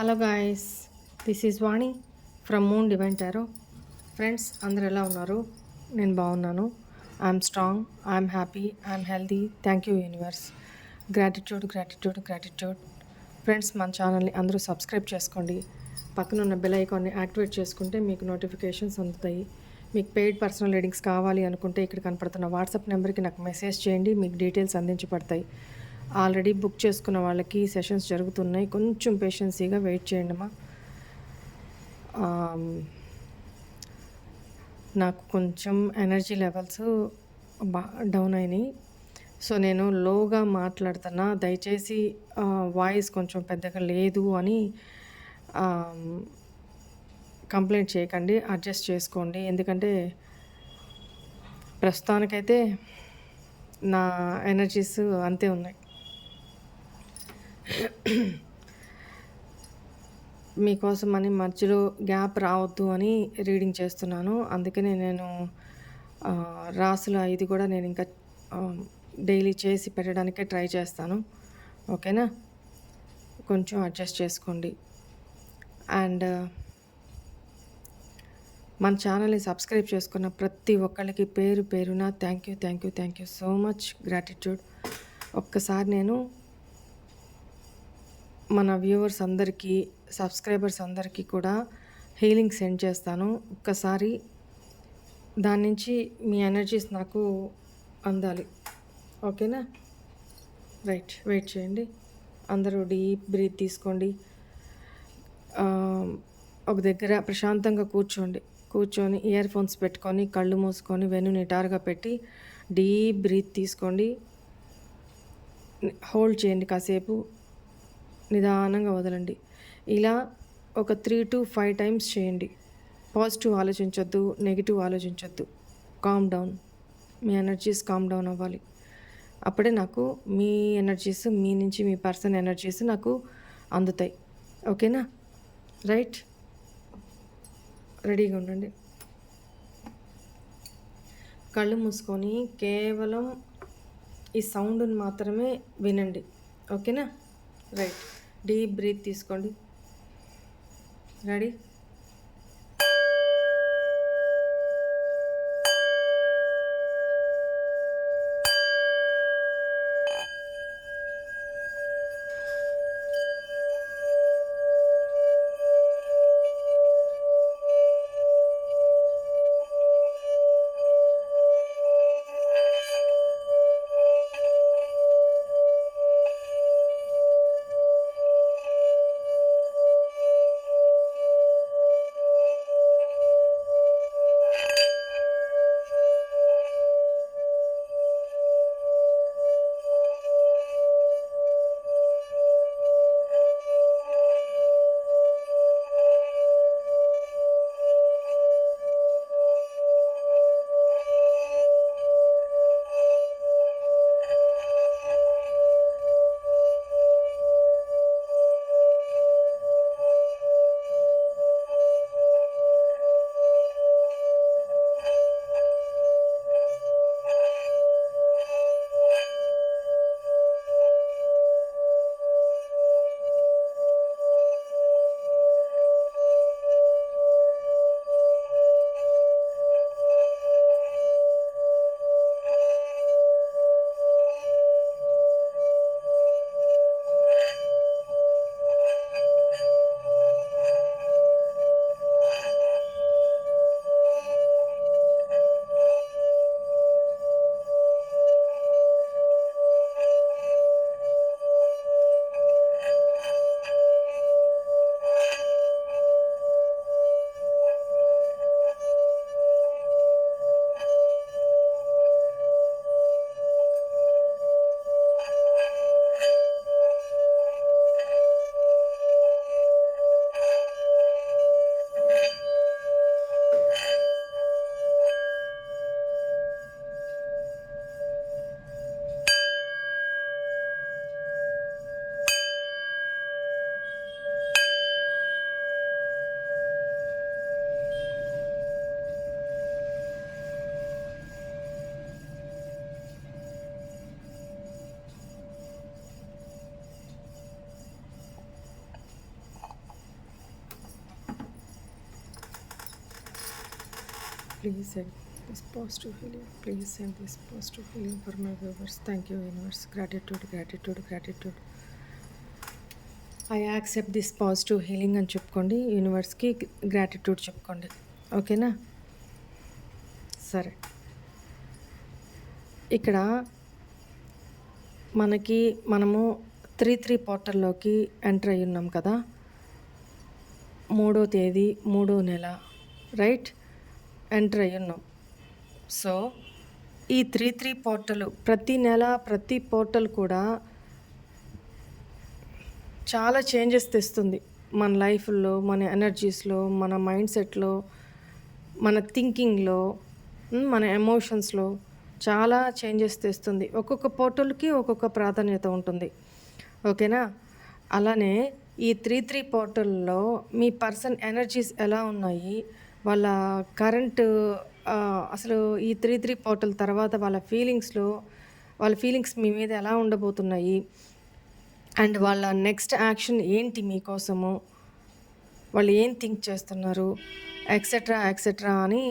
Hello guys, this is Vani from moon divine tarot. Friends, అందరు ఎలా ఉన్నారు? నేను బాగున్నాను. I'm strong, I'm happy, I'm healthy. Thank you universe. Gratitude gratitude gratitude. Friends, మన ఛానల్ని అందరూ సబ్స్క్రైబ్ చేసుకోండి. పక్కన ఉన్న బెల్ ఐకాన్ని యాక్టివేట్ చేసుకుంటే మీకు నోటిఫికేషన్స్ అందుతాయి. మీకు పెయిడ్ పర్సనల్ రీడింగ్స్ కావాలి అనుకుంటే ఇక్కడ కనపడుతున్న వాట్సాప్ నెంబర్కి నాకు మెసేజ్ చేయండి. మీకు డీటెయిల్స్ అందించబడతాయి. ఆల్రెడీ బుక్ చేసుకున్న వాళ్ళకి సెషన్స్ జరుగుతున్నాయి. కొంచెం పేషెన్సీగా వెయిట్ చేయండి అమ్మా. నాకు కొంచెం ఎనర్జీ లెవెల్స్ డౌన్ అయినాయి. సో నేను లోగా మాట్లాడుతున్నా. దయచేసి వాయిస్ కొంచెం పెద్దగా లేదు అని కంప్లైంట్ చేయకండి, అడ్జస్ట్ చేసుకోండి. ఎందుకంటే ప్రస్తుతానికైతే నా ఎనర్జీస్ అంతే ఉన్నాయి. మీకోసమని మధ్యలో గ్యాప్ రావద్దు అని రీడింగ్ చేస్తున్నాను. అందుకనే నేను రాసుల ఇది కూడా నేను ఇంకా డైలీ చేసి పెట్టడానికే ట్రై చేస్తాను. ఓకేనా? కొంచెం అడ్జస్ట్ చేసుకోండి. అండ్ మన ఛానల్ని సబ్స్క్రైబ్ చేసుకున్న ప్రతి ఒక్కళ్ళకి పేరు పేరున thank you thank you thank you so much. Gratitude. ఒక్కసారి నేను మన వ్యూవర్స్ అందరికీ, సబ్స్క్రైబర్స్ అందరికీ కూడా హీలింగ్ సెండ్ చేస్తాను. ఒక్కసారి దాని నుంచి మీ ఎనర్జీస్ నాకు అందాలి. ఓకేనా? రైట్, వెయిట్ చేయండి. అందరూ డీప్ బ్రీత్ తీసుకోండి. ఒక దగ్గర ప్రశాంతంగా కూర్చొని ఇయర్ ఫోన్స్ పెట్టుకొని కళ్ళు మూసుకొని వెన్ను నిటారుగా పెట్టి డీప్ బ్రీత్ తీసుకోండి. హోల్డ్ చేయండి కాసేపు. నిదానంగా వదలండి. ఇలా ఒక 3 to 5 టైమ్స్ చేయండి. పాజిటివ్ ఆలోచించొద్దు, నెగిటివ్ ఆలోచించొద్దు. Calm down. మీ ఎనర్జీస్ కామ్ డౌన్ అవ్వాలి. అప్పుడే నాకు మీ ఎనర్జీస్, మీ నుంచి మీ పర్సన్ ఎనర్జీస్ నాకు అందుతాయి. ఓకేనా? రైట్, రెడీగా ఉండండి. కళ్ళు మూసుకొని కేవలం ఈ సౌండ్ని మాత్రమే వినండి. ఓకేనా? రైట్, డీప్ బ్రీత్ తీసుకోండి. Ready? Please send this positive healing. Please send this positive healing for my viewers. Thank you, universe. Gratitude, gratitude, gratitude. I accept this positive healing అని చెప్పుకోండి. యూనివర్స్కి గ్రాటిట్యూడ్ చెప్పుకోండి. ఓకేనా? సరే, ఇక్కడ మనము 3 పోర్టల్లోకి ఎంటర్ అయ్యి ఉన్నాం కదా. 3వ తేదీ 3వ నెల, రైట్, ఎంటర్ అయ్యి ఉన్నాం. సో ఈ 3 పోర్టల్ ప్రతి నెల ప్రతి పోర్టల్ కూడా చాలా చేంజెస్ తెస్తుంది మన లైఫ్లో, మన ఎనర్జీస్లో, మన మైండ్ సెట్లో, మన థింకింగ్లో, మన ఎమోషన్స్లో చాలా చేంజెస్ తెస్తుంది. ఒక్కొక్క పోర్టల్కి ఒక్కొక్క ప్రాధాన్యత ఉంటుంది. ఓకేనా? అలానే ఈ 3 పోర్టల్లో మీ పర్సన్ ఎనర్జీస్ ఎలా ఉన్నాయి, వాళ్ళ కరెంట్ అసలు ఈ 3 పోర్టల్ తర్వాత వాళ్ళ ఫీలింగ్స్ మీ మీద ఎలా ఉండబోతున్నాయి, అండ్ వాళ్ళ నెక్స్ట్ యాక్షన్ ఏంటి మీకోసము, వాళ్ళు ఏం థింక్ చేస్తున్నారు, ఎక్సెట్రా అని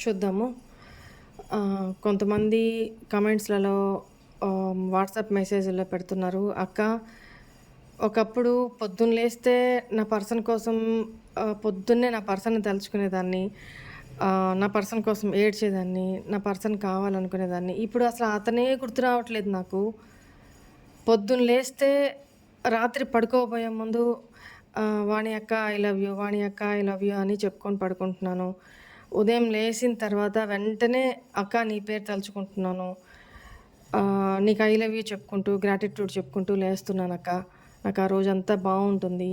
చూద్దాము. కొంతమంది కమెంట్స్లలో వాట్సాప్ మెసేజ్లో పెడుతున్నారు, అక్క ఒకప్పుడు పొద్దున్న లేస్తే నా పర్సన్ కోసం పొద్దున్నే నా పర్సన్ని తలుచుకునేదాన్ని, నా పర్సన్ కోసం ఏడ్చేదాన్ని, నా పర్సన్ కావాలనుకునేదాన్ని. ఇప్పుడు అసలు అతనే గుర్తు రావట్లేదు నాకు. పొద్దున్న లేస్తే రాత్రి పడుకోబోయే ముందు వాణి అక్క ఐ లవ్ యూ, వాణి అక్క ఐ లవ్ యూ అని చెప్పుకొని పడుకుంటున్నాను. ఉదయం లేచిన తర్వాత వెంటనే అక్క నీ పేరు తలుచుకుంటున్నాను, నీకు ఐ లవ్ యూ చెప్పుకుంటూ గ్రాటిట్యూడ్ చెప్పుకుంటూ లేస్తున్నాను అక్క, నాకు ఆ రోజంతా బాగుంటుంది.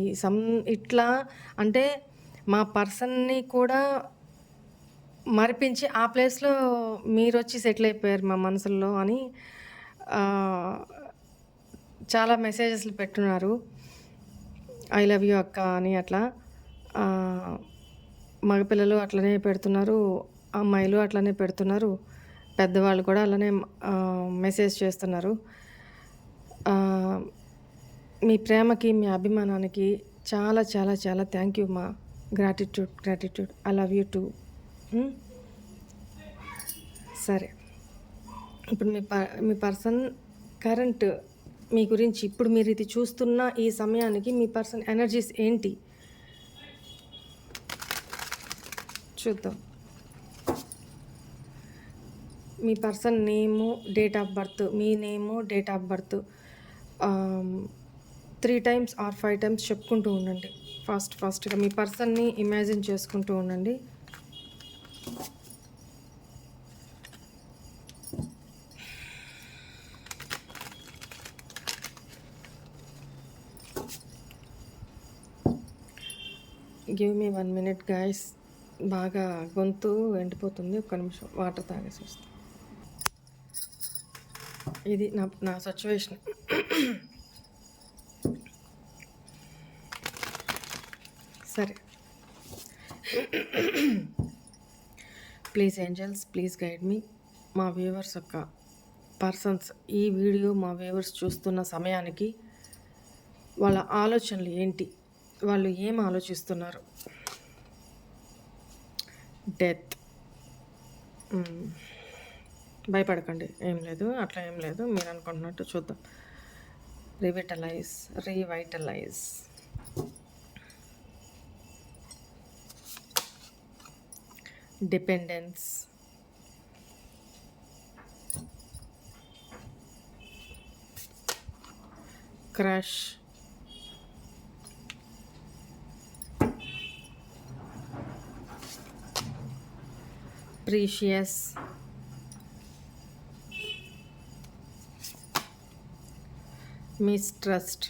ఇట్లా అంటే మా పర్సన్ని కూడా మరిపించి ఆ ప్లేస్లో మీరు వచ్చి సెటిల్ అయిపోయారు మా మనసుల్లో అని చాలా మెసేజెస్లు పెట్టున్నారు. ఐ లవ్ యూ అక్క అని అట్లా. మగపిల్లలు అట్లనే పెడుతున్నారు, అమ్మాయిలు అట్లనే పెడుతున్నారు, పెద్దవాళ్ళు కూడా అలానే మెసేజ్ చేస్తున్నారు. మీ ప్రేమకి, మీ అభిమానానికి చాలా చాలా చాలా థ్యాంక్ యూ మా. Gratitude. I love you two. సరే, ఇప్పుడు మీ పర్సన్ కరెంట్ మీ గురించి, ఇప్పుడు మీరు ఇది చూస్తున్న ఈ సమయానికి మీ పర్సన్ ఎనర్జీస్ ఏంటి చూద్దాం. మీ person name, date of birth, మీ name, date of birth 3 times or 5 times చెప్పుకుంటూ ఉండండి. ఫాస్ట్గా మీ పర్సన్ని ఇమాజిన్ చేసుకుంటూ ఉండండి. Give me 1 minute guys. బాగా గొంతు ఎండిపోతుంది, ఒక్క నిమిషం వాటర్ తాగేసి వస్తాను. ఇది నా సిచ్యువేషన్. సరే, ప్లీజ్ ఏంజల్స్, ప్లీజ్ గైడ్ మీ. మా వ్యూవర్స్ యొక్క పర్సన్స్ ఈ వీడియో మా వ్యూవర్స్ చూస్తున్న సమయానికి వాళ్ళ ఆలోచనలు ఏంటి, వాళ్ళు ఏం ఆలోచిస్తున్నారు. డెత్, భయపడకండి, ఏం లేదు, అట్లా ఏం లేదు, మీరు అనుకుంటున్నట్టు. చూద్దాం. Revitalize, dependence, crush, precious, mistrust,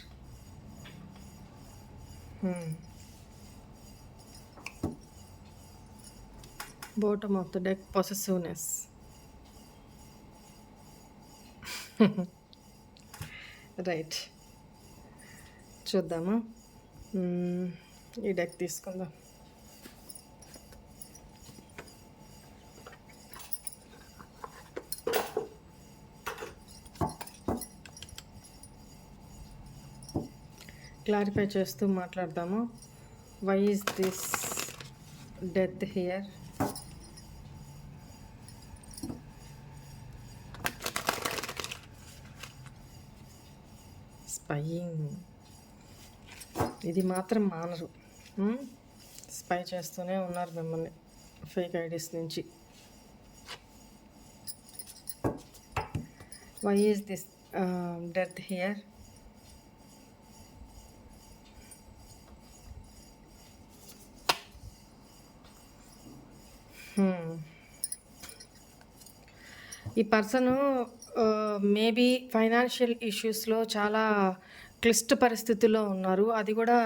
bottom of the deck, possessiveness. Right, చూద్దాము. ఈ డెక్ తీసుకుందాం. క్లారిఫై చేస్తూ మాట్లాడదాము. Why is this death here? Spying, ఇది మాత్రం మానరు. స్పై చేస్తూనే ఉన్నారు మిమ్మల్ని ఫేక్ ఐడీస్ నుంచి. Why is this death here? ఈ పర్సను మేబీ ఫైనాన్షియల్ ఇష్యూస్లో చాలా క్లిష్ట పరిస్థితుల్లో ఉన్నారు. అది కూడా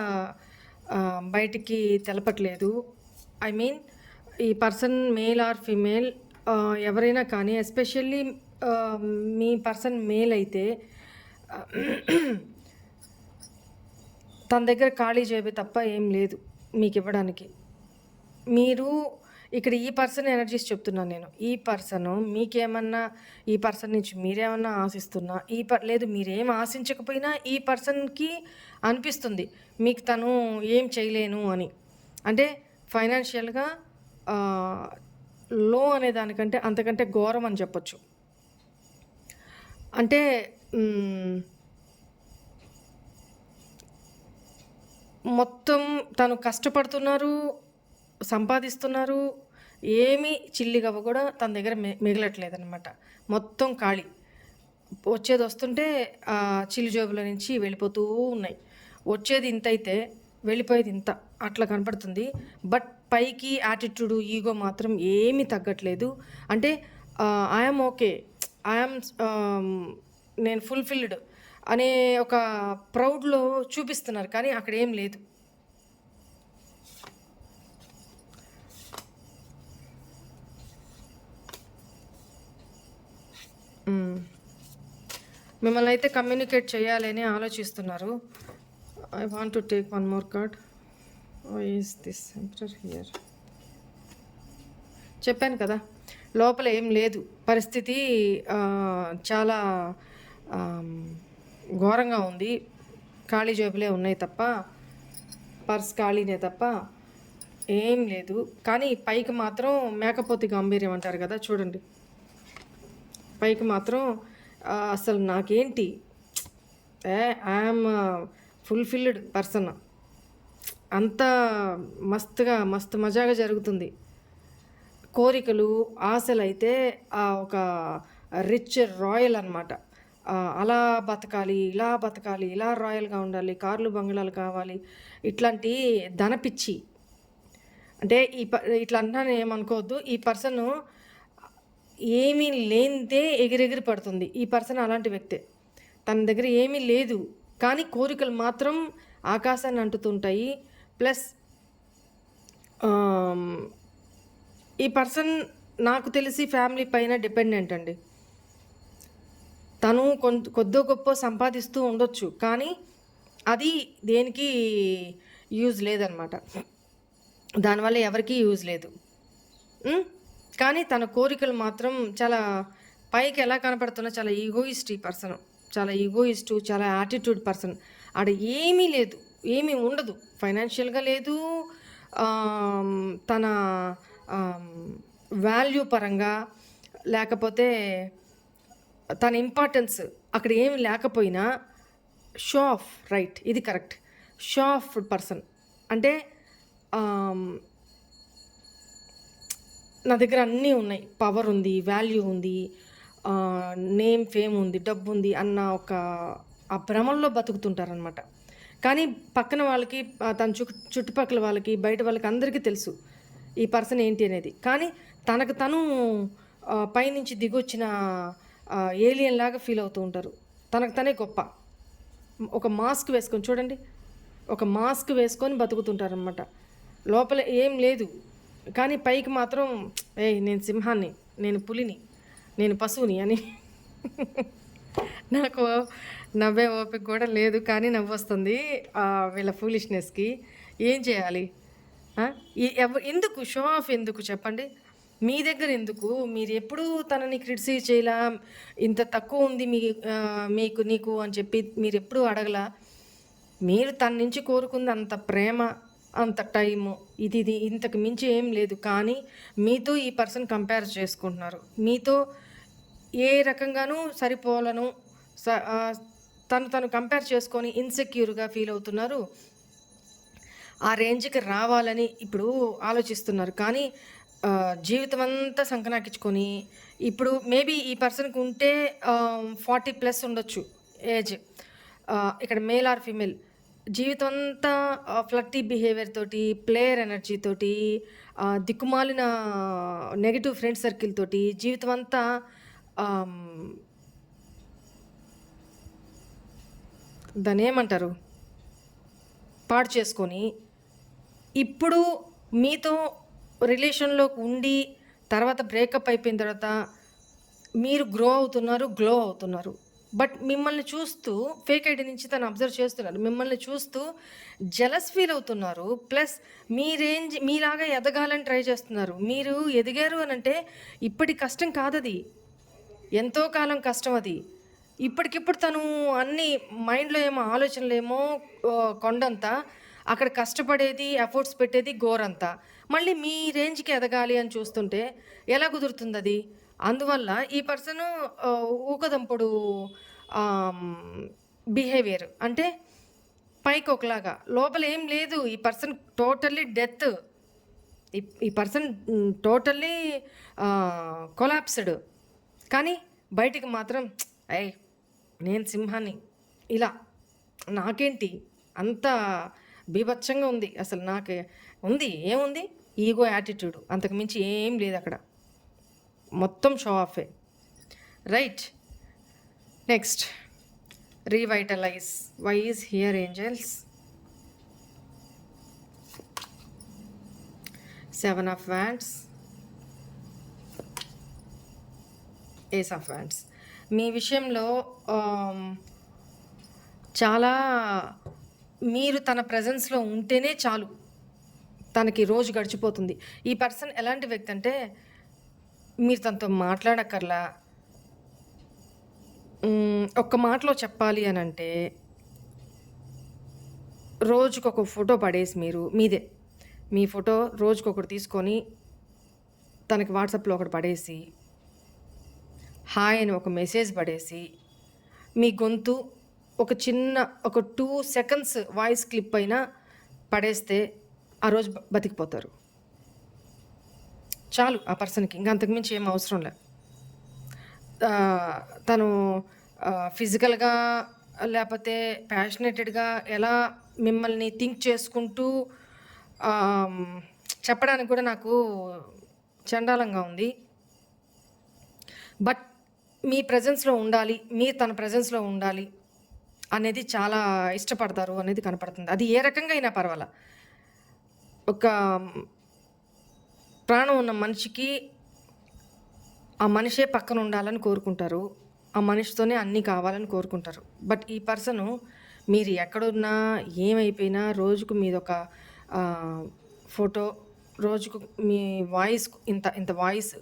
బయటికి తెలపట్లేదు. ఐ మీన్ ఈ పర్సన్ మేల్ ఆర్ ఫిమేల్ ఎవరైనా కానీ, ఎస్పెషల్లీ మీ పర్సన్ మేల్ అయితే తన దగ్గర ఖాళీ జేబు తప్ప ఏం లేదు మీకు ఇవ్వడానికి. మీరు ఇక్కడ ఈ పర్సన్ ఎనర్జీస్ చెప్తున్నాను నేను. ఈ పర్సను మీకేమన్నా, ఈ పర్సన్ నుంచి మీరేమన్నా ఆశిస్తున్నా, లేదు మీరేం ఆశించకపోయినా ఈ పర్సన్కి అనిపిస్తుంది మీకు తను ఏం చేయలేను అని. అంటే ఫైనాన్షియల్గా లో అనే దానికంటే అంతకంటే ఘోరం అని చెప్పొచ్చు. అంటే మొత్తం తను కష్టపడుతున్నారు, సంపాదిస్తున్నారు, ఏమీ చిల్లిగవ్వ కూడా తన దగ్గర మిగలట్లేదనమాట. మొత్తం ఖాళీ. వచ్చేది వస్తుంటే చిల్లి జోబుల నుంచి వెళ్ళిపోతూ ఉన్నాయి. వచ్చేది ఇంత అయితే వెళ్ళిపోయేది ఇంత, అట్లా కనపడుతుంది. బట్ పైకి యాటిట్యూడు, ఈగో మాత్రం ఏమీ తగ్గట్లేదు. అంటే ఐఎమ్ ఓకే, ఐఎమ్ నేను ఫుల్ఫిల్డ్ అనే ఒక ప్రౌడ్లో చూపిస్తున్నారు, కానీ అక్కడ ఏం లేదు. మిమ్మల్ని అయితే కమ్యూనికేట్ చేయాలని ఆలోచిస్తున్నారు. I want to take one more card. Is this emperor here? చెప్పాను కదా, లోపల ఏం లేదు. పరిస్థితి చాలా ఘోరంగా ఉంది. ఖాళీ జేబులే ఉన్నాయి తప్ప, పర్స్ ఖాళీనే తప్ప ఏం లేదు. కానీ పైకి మాత్రం మేకపోతి గాంభీర్యం అంటారు కదా, చూడండి. పైకి మాత్రం అసలు నాకేంటి, ఐఎమ్ ఫుల్ఫిల్డ్ పర్సన్, అంత మస్తు మజాగా జరుగుతుంది. కోరికలు, ఆశలు అయితే ఒక రిచ్ రాయల్ అనమాట. అలా బతకాలి, ఇలా బతకాలి, ఇలా రాయల్గా ఉండాలి, కార్లు బంగ్లాలు కావాలి, ఇట్లాంటి ధనపిచ్చి. అంటే ఇట్లా అంటాను ఏమనుకోవద్దు. ఈ పర్సన్ ఏమీ లేనిదే ఎగిరెగిరి పడుతుంది. ఈ పర్సన్ అలాంటి వ్యక్తే. తన దగ్గర ఏమీ లేదు, కానీ కోరికలు మాత్రం ఆకాశాన్ని అంటుతుంటాయి. ప్లస్ ఈ పర్సన్ నాకు తెలిసి ఫ్యామిలీ పైన డిపెండెంట్ అండి. తను కొద్దో గొప్ప సంపాదిస్తూ ఉండొచ్చు, కానీ అది దేనికి యూజ్ లేదనమాట. దానివల్ల ఎవరికీ యూజ్ లేదు. కానీ తన కోరికలు మాత్రం చాలా పైకి ఎలా కనపడుతున్నా చాలా ఈగోయిస్ట్. ఈ పర్సన్ చాలా ఈగోయిస్టు, చాలా యాటిట్యూడ్ పర్సన్. ఆడ ఏమీ లేదు, ఏమీ ఉండదు. ఫైనాన్షియల్గా లేదు, తన వాల్యూ పరంగా, లేకపోతే తన ఇంపార్టెన్స్ అక్కడ ఏమి లేకపోయినా షో ఆఫ్, రైట్, ఇది కరెక్ట్. Show off person. అంటే నా దగ్గర అన్నీ ఉన్నాయి, పవర్ ఉంది, వాల్యూ ఉంది, నేమ్, ఫేమ్ ఉంది, డబ్బు ఉంది అన్న ఒక ఆ భ్రమంలో బతుకుతుంటారనమాట. కానీ పక్కన వాళ్ళకి, తన చుట్టుపక్కల వాళ్ళకి, బయట వాళ్ళకి అందరికీ తెలుసు ఈ పర్సన్ ఏంటి అనేది. కానీ తనకు తను పైనుంచి దిగొచ్చిన ఏలియన్ లాగా ఫీల్ అవుతూ ఉంటారు. తనకు తనే గొప్ప. ఒక మాస్క్ వేసుకొని చూడండి, ఒక మాస్క్ వేసుకొని బతుకుతుంటారనమాట. లోపల ఏం లేదు, కానీ పైకి మాత్రం నేను సింహాన్ని, నేను పులిని, నేను పశువుని అని. నాకు నవ్వే ఓపిక కూడా లేదు, కానీ నవ్వు వస్తుంది వీళ్ళ ఫూలిష్నెస్కి. ఏం చేయాలి? ఎందుకు షో ఆఫ్ ఎందుకు చెప్పండి? మీ దగ్గర ఎందుకు? మీరు ఎప్పుడూ తనని క్రిటిసైజ్ చేయలా, ఇంత తక్కువ ఉంది మీకు నీకు అని చెప్పి మీరు ఎప్పుడూ అడగలా. మీరు తన నుంచి కోరుకుంది అంత ప్రేమ, అంత టైము ఇది ఇంతకు మించి ఏం లేదు. కానీ మీతో ఈ పర్సన్ కంపేర్ చేసుకుంటున్నారు. మీతో ఏ రకంగానూ సరిపోలను తను కంపేర్ చేసుకొని ఇన్సెక్యూర్గా ఫీల్ అవుతున్నారు. ఆ రేంజ్కి రావాలని ఇప్పుడు ఆలోచిస్తున్నారు. కానీ జీవితం అంతా సంకనాకించుకొని ఇప్పుడు మేబీ ఈ పర్సన్కి ఉంటే 40+ ఉండొచ్చు ఏజ్. ఇక్కడ మేల్ ఆర్ ఫీమేల్. జీవితం అంతా ఫ్లర్టీ బిహేవియర్ తోటి, ప్లేయర్ ఎనర్జీ తోటి, దిక్కుమాలిన నెగటివ్ ఫ్రెండ్ సర్కిల్ తోటి జీవితం అంతా దాన్ని ఏమంటారు, పాడు చేసుకొని ఇప్పుడు మీతో రిలేషన్లోకి ఉండి తర్వాత బ్రేకప్ అయిపోయిన తర్వాత మీరు గ్రో అవుతున్నారు, గ్లో అవుతున్నారు. బట్ మిమ్మల్ని చూస్తూ ఫేక్ ఐడి నుంచి తను అబ్జర్వ్ చేస్తున్నారు. మిమ్మల్ని చూస్తూ జెలస్ ఫీల్ అవుతున్నారు. ప్లస్ మీ రేంజ్ మీలాగా ఎదగాలని ట్రై చేస్తున్నారు. మీరు ఎదిగారు అని అంటే ఇప్పటి కష్టం కాదది, ఎంతో కాలం కష్టం అది. ఇప్పటికిప్పుడు తను అన్ని మైండ్లో ఏమో ఆలోచనలేమో కొండంతా, అక్కడ కష్టపడేది ఎఫర్ట్స్ పెట్టేది గోరంతా. మళ్ళీ మీ రేంజ్కి ఎదగాలి అని చూస్తుంటే ఎలా కుదురుతుంది అది? అందువల్ల ఈ పర్సను ఊకదంపుడు బిహేవియర్, అంటే పైకి ఒకలాగా లోపల ఏం లేదు. ఈ పర్సన్ టోటల్లీ డెత్. ఈ పర్సన్ టోటల్లీ కొలాప్స్డ్. కానీ బయటికి మాత్రం అయ్ నేను సింహాన్ని, ఇలా నాకేంటి అంత బీభత్సంగా ఉంది. అసలు నాకు ఉంది ఏముంది, ఈగో యాటిట్యూడ్, అంతకుమించి ఏం లేదు అక్కడ. మొత్తం షో ఆఫే. Right, next revitalize. Why is here angels? 7 of Wands, Ace of Wands. మీ విషయంలో చాలా మీరు తన ప్రజెన్స్లో ఉంటేనే చాలు, తనకి రోజు గడిచిపోతుంది. ఈ పర్సన్ ఎలాంటి వ్యక్తి అంటే మీరు తనతో మాట్లాడక్కర్లా. ఒక్క మాటలో చెప్పాలి అని అంటే రోజుకొక ఫోటో పడేసి మీదే మీ ఫోటో రోజుకొకటి తీసుకొని తనకి వాట్సాప్లో ఒకటి పడేసి హాయ్ అని ఒక మెసేజ్ పడేసి మీ గొంతు ఒక 2 seconds వాయిస్ క్లిప్ అయినా పడేస్తే ఆ రోజు బతికిపోతారు. చాలు ఆ పర్సన్కి, ఇంకా అంతకుమించి ఏం అవసరం లేదు. తను ఫిజికల్గా లేకపోతే ప్యాషనేటెడ్గా ఎలా మిమ్మల్ని థింక్ చేసుకుంటూ చెప్పడానికి కూడా నాకు చండాలంగా ఉంది. బట్ మీ ప్రజెన్స్లో ఉండాలి, మీరు తన ప్రజెన్స్లో ఉండాలి అనేది చాలా ఇష్టపడతారు అనేది కనపడుతుంది. అది ఏ రకంగా అయినా పర్వాలా. ఒక ప్రాణం ఉన్న మనిషికి ఆ మనిషే పక్కన ఉండాలని కోరుకుంటారు, ఆ మనిషితోనే అన్నీ కావాలని కోరుకుంటారు. బట్ ఈ పర్సను మీరు ఎక్కడున్నా ఏమైపోయినా రోజుకు మీదొక ఫోటో, రోజుకు మీ వాయిస్ ఇంత voice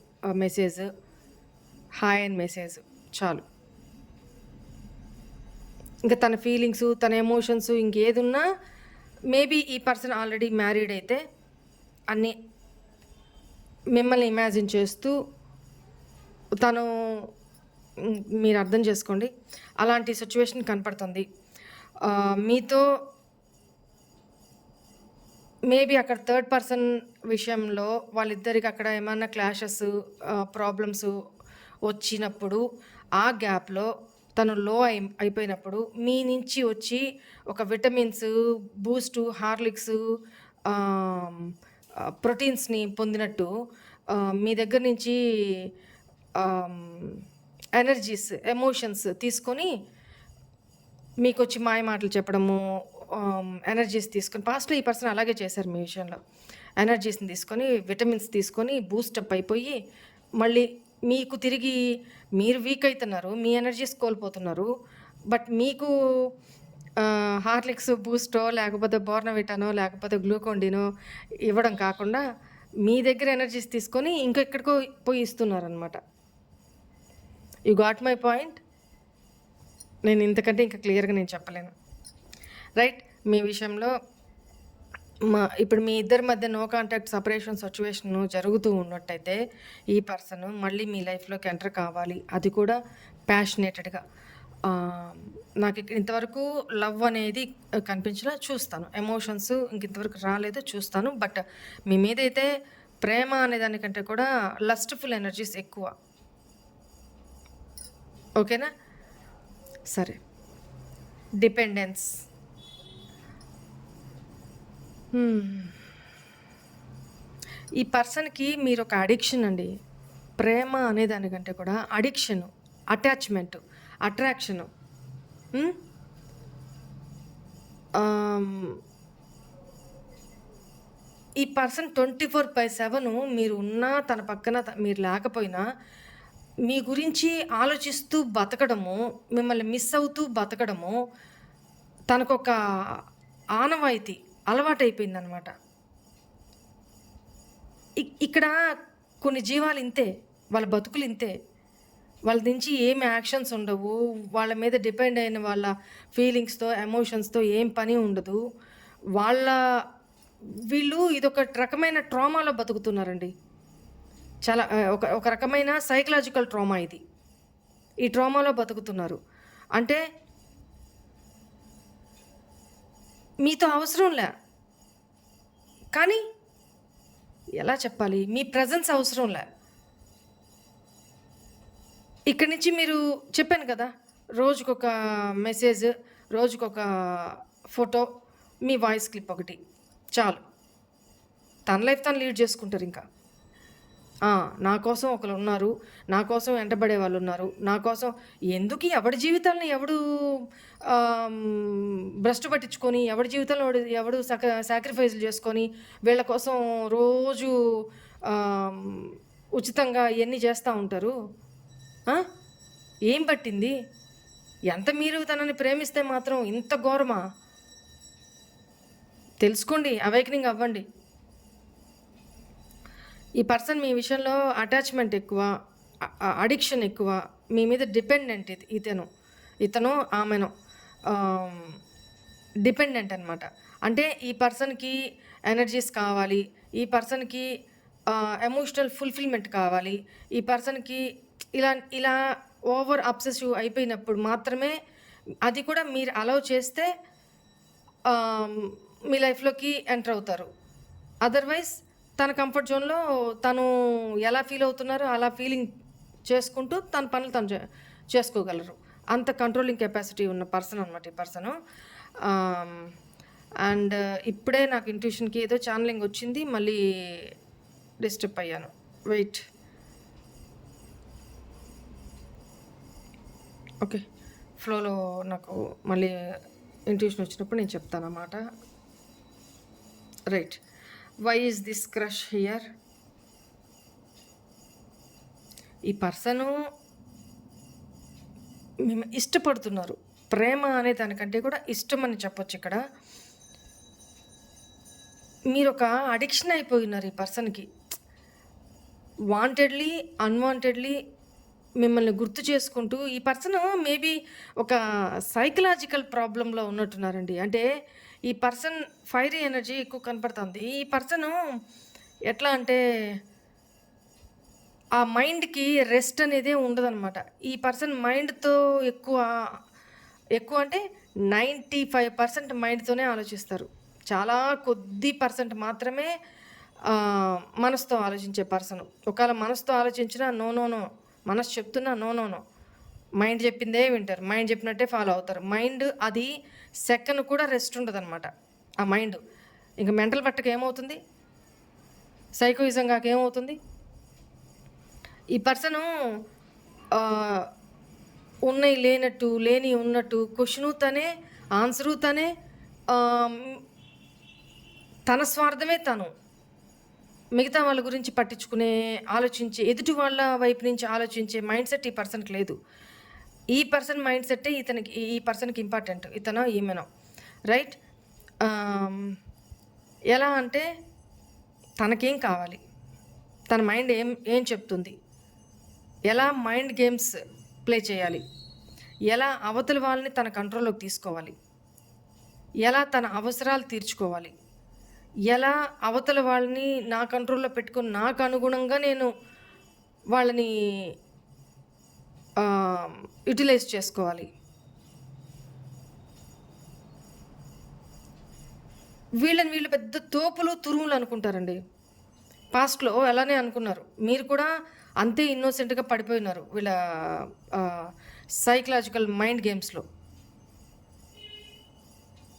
message, hi and message చాలు. ఇంకా తన ఫీలింగ్స్, తన ఎమోషన్స్ ఇంకేది ఉన్నా, మేబీ ఈ పర్సన్ ఆల్రెడీ మ్యారీడ్ అయితే అన్నీ మిమ్మల్ని ఇమాజిన్ చేస్తూ తను, మీరు అర్థం చేసుకోండి, అలాంటి సిచ్యువేషన్ కనపడుతుంది. మీతో మేబీ అక్కడ థర్డ్ పర్సన్ విషయంలో వాళ్ళిద్దరికి అక్కడ ఏమన్నా క్లాషెస్, ప్రాబ్లమ్స్ వచ్చినప్పుడు ఆ గ్యాప్లో తను లో అయిపోయినప్పుడు మీ నుంచి వచ్చి ఒక విటమిన్స్, బూస్టు, హార్లిక్స్, ప్రోటీన్స్ని పొందినట్టు మీ దగ్గర నుంచి ఎనర్జీస్, ఎమోషన్స్ తీసుకొని మీకు వచ్చి మాయ మాటలు చెప్పడము, ఎనర్జీస్ తీసుకొని, పాస్ట్లో ఈ పర్సన్ అలాగే చేశారు మీ విషయంలో. ఎనర్జీస్ని తీసుకొని, విటమిన్స్ తీసుకొని బూస్టప్ అయిపోయి మళ్ళీ మీకు తిరిగి మీరు వీక్ అవుతున్నారు, మీ ఎనర్జీస్ కోల్పోతున్నారు. బట్ మీకు హార్లిక్స్, బూస్టో లేకపోతే బోర్నవిటానో లేకపోతే గ్లూకోండినో ఇవ్వడం కాకుండా మీ దగ్గర ఎనర్జీస్ తీసుకొని ఇంకెక్కడికో పోయి ఇస్తున్నారనమాట. You got my point? నేను ఇంతకంటే ఇంకా క్లియర్గా నేను చెప్పలేను. రైట్, మీ విషయంలో ఇప్పుడు మీ ఇద్దరి మధ్య నో కాంటాక్ట్ సెపరేషన్ సిట్యుయేషన్ జరుగుతూ ఉన్నట్టయితే ఈ పర్సన్ మళ్ళీ మీ లైఫ్లోకి ఎంటర్ కావాలి, అది కూడా ప్యాషనేటెడ్గా. నాకు ఇంతవరకు లవ్ అనేది కనిపించలా, చూస్తాను. ఎమోషన్స్ ఇంతవరకు రాలేదు, చూస్తాను. బట్ మీ మీదైతే ప్రేమ అనే దానికంటే కూడా లస్ట్ఫుల్ ఎనర్జీస్ ఎక్కువ. ఓకేనా? సరే. డిపెండెన్స్. ఈ పర్సన్కి మీరు ఒక అడిక్షన్ అండి. ప్రేమ అనే దానికంటే కూడా అడిక్షను, అటాచ్మెంట్, అట్రాక్షను. ఈ పర్సన్ 24/7 మీరు ఉన్నా తన పక్కన మీరు లేకపోయినా మీ గురించి ఆలోచిస్తూ బతకడము, మిమ్మల్ని మిస్ అవుతూ బతకడము తనకొక ఆనవాయితీ, అలవాటైపోయిందనమాట. ఇక్కడ కొన్ని జీవాలు ఇంతే, వాళ్ళ బతుకులు ఇంతే. వాళ్ళ నుంచి ఏం యాక్షన్స్ ఉండవు, వాళ్ళ మీద డిపెండ్ అయిన వాళ్ళ ఫీలింగ్స్తో, ఎమోషన్స్తో ఏం పని ఉండదు. వీళ్ళు ఇదొక రకమైన ట్రామాలో బతుకుతున్నారండి. చాలా ఒక రకమైన సైకలాజికల్ ట్రామా ఇది. ఈ ట్రామాలో బతుకుతున్నారు. అంటే మీతో అవసరంలే, కానీ ఎలా చెప్పాలి, మీ ప్రజెన్స్ అవసరంలే. ఇక్కడి నుంచి మీరు చెప్పాను కదా, రోజుకొక మెసేజ్, రోజుకొక ఫోటో, మీ వాయిస్ క్లిప్ ఒకటి చాలు. తన లైఫ్ తను లీడ్ చేసుకుంటారు. ఇంకా నా కోసం ఒకరు ఉన్నారు, నా కోసం వెంటబడే వాళ్ళు ఉన్నారు, నా కోసం ఎందుకు ఎవడి జీవితాలను ఎవడు భ్రష్టు పట్టించుకొని, ఎవడి జీవితంలో ఎవడు సాక్రిఫైస్లు చేసుకొని వీళ్ళ కోసం రోజు ఉచితంగా ఇవన్నీ చేస్తూ ఉంటారు. ఏం పట్టింది? ఎంత మీరు తనని ప్రేమిస్తే మాత్రం ఇంత ఘోరమా? తెలుసుకోండి, అవేకనింగ్ అవ్వండి. ఈ పర్సన్ మీ విషయంలో అటాచ్మెంట్ ఎక్కువ, అడిక్షన్ ఎక్కువ, మీ మీద డిపెండెంట్. ఇతను ఆమెను డిపెండెంట్ అనమాట. అంటే ఈ పర్సన్కి ఎనర్జీస్ కావాలి, ఈ పర్సన్కి ఎమోషనల్ ఫుల్ఫిల్మెంట్ కావాలి, ఈ పర్సన్కి ఇలా ఓవర్ అబ్సెసివ్ అయిపోయినప్పుడు మాత్రమే, అది కూడా మీరు అలౌ చేస్తే మీ లైఫ్లోకి ఎంటర్ అవుతారు. అదర్వైజ్ తన కంఫర్ట్ జోన్లో తను ఎలా ఫీల్ అవుతున్నారో అలా ఫీలింగ్ చేసుకుంటూ తన పనులు తను చేసుకోగలరు. అంత కంట్రోలింగ్ కెపాసిటీ ఉన్న పర్సన్ అనమాట ఈ పర్సను. అండ్ ఇప్పుడే నాకు ఇంట్యూషన్కి ఏదో ఛానలింగ్ వచ్చింది, మళ్ళీ డిస్టర్బ్ అయ్యాను. వెయిట్. ఓకే, ఫ్లోలో నాకు మళ్ళీ ఇంట్యూషన్ వచ్చినప్పుడు నేను చెప్తాను అన్నమాట. Right. Why is this crush here? ఈ పర్సను మేము ఇష్టపడుతున్నారు. ప్రేమ అనే దానికంటే కూడా ఇష్టం అని చెప్పొచ్చు. ఇక్కడ మీరు ఒక అడిక్షన్ అయిపోయినారు ఈ పర్సన్కి. వాంటెడ్లీ, అన్వాంటెడ్లీ మిమ్మల్ని గుర్తు చేసుకుంటూ ఈ పర్సన్ మేబీ ఒక సైకలాజికల్ ప్రాబ్లంలో ఉన్నట్టున్నారండి. అంటే ఈ పర్సన్ ఫైరీ ఎనర్జీ ఎక్కువ కనపడుతుంది. ఈ పర్సను ఎట్లా అంటే ఆ మైండ్కి రెస్ట్ అనేది ఉండదన్నమాట. ఈ పర్సన్ మైండ్తో ఎక్కువ అంటే 95% మైండ్తోనే ఆలోచిస్తారు. చాలా కొద్ది పర్సెంట్ మాత్రమే మనసుతో ఆలోచించే పర్సన్. ఒకవేళ మనసుతో ఆలోచించినా నో, మనసు చెప్తున్నా నో, మైండ్ చెప్పిందే వింటారు, మైండ్ చెప్పినట్టే ఫాలో అవుతారు. మైండ్ అది సెకండ్ కూడా రెస్ట్ ఉండదు అనమాట. ఆ మైండ్ ఇంకా మెంటల్ పట్టక ఏమవుతుంది, సైకోయిజం కాక ఏమవుతుంది. ఈ పర్సను ఉన్నాయి లేనట్టు, లేని ఉన్నట్టు, క్వశ్చను తనే, ఆన్సరు తనే, తన స్వార్థమే తను. మిగతా వాళ్ళ గురించి ఆలోచించే, ఎదుటి వాళ్ళ వైపు నుంచి ఆలోచించే మైండ్ సెట్ ఈ పర్సన్కి లేదు. ఈ పర్సన్ మైండ్ సెట్టే ఈ పర్సన్కి ఇంపార్టెంట్, ఇతనో ఈమెనో. రైట్. ఎలా అంటే తనకేం కావాలి, తన మైండ్ ఏం చెప్తుంది, ఎలా మైండ్ గేమ్స్ ప్లే చేయాలి, ఎలా అవతల వాళ్ళని తన కంట్రోల్లోకి తీసుకోవాలి, ఎలా తన అవసరాలు తీర్చుకోవాలి, ఎలా అవతల వాళ్ళని నా కంట్రోల్‌లో పెట్టుకొని, నాకు అనుగుణంగా నేను వాళ్ళని యుటిలైజ్ చేసుకోవాలి. వీళ్ళు పెద్ద తోపులు, తురుములు అనుకుంటారండి. పాస్ట్‌లో అలానే అనుకున్నారు. మీరు కూడా అంతే ఇన్నోసెంట్‌గా పడిపోయున్నారు. వీళ్ళ సైకలాజికల్ మైండ్ గేమ్స్‌లో.